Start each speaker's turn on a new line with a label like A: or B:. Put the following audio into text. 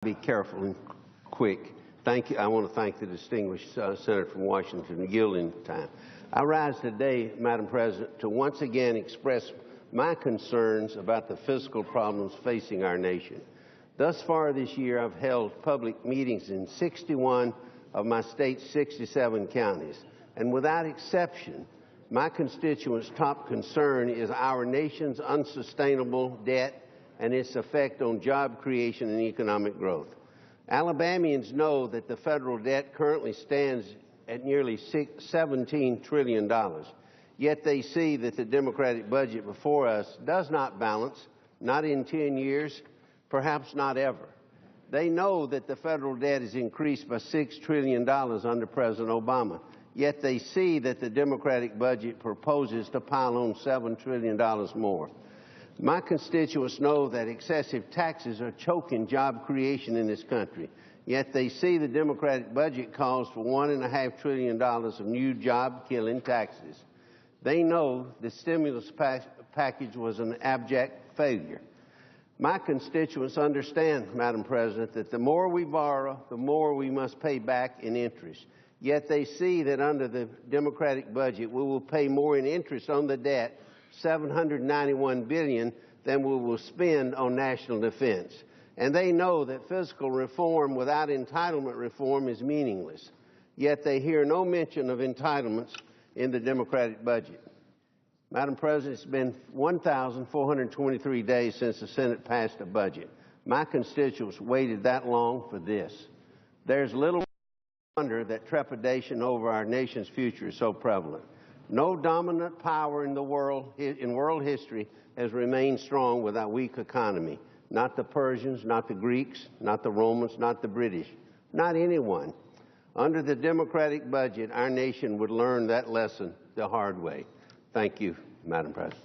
A: Be careful and quick. Thank you. I want to thank the distinguished senator from Washington yielding time. I rise today, Madam President, to once again express my concerns about the fiscal problems facing our nation. Thus far this year, I've held public meetings in 61 of my state's 67 counties, and without exception, my constituents' top concern is our nation's unsustainable debt and its effect on job creation and economic growth. Alabamians know that the federal debt currently stands at nearly $17 trillion, yet they see that the Democratic budget before us does not balance, not in 10 years, perhaps not ever. They know that the federal debt has increased by $6 trillion under President Obama, yet they see that the Democratic budget proposes to pile on $7 trillion more. My constituents know that excessive taxes are choking job creation in this country, yet they see the Democratic budget calls for $1.5 trillion of new job-killing taxes. They know the stimulus package was an abject failure. My constituents understand, Madam President, that the more we borrow, the more we must pay back in interest. Yet they see that under the Democratic budget, we will pay more in interest on the debt, $791 billion, than we will spend on national defense. And they know that fiscal reform without entitlement reform is meaningless. Yet they hear no mention of entitlements in the Democratic budget. Madam President, it's been 1,423 days since the Senate passed a budget. My constituents waited that long for this. There's little wonder that trepidation over our nation's future is so prevalent. No dominant power in world history has remained strong with our weak economy. Not the Persians, not the Greeks, not the Romans, not the British, not anyone. Under the Democratic budget, our nation would learn that lesson the hard way. Thank you, Madam President.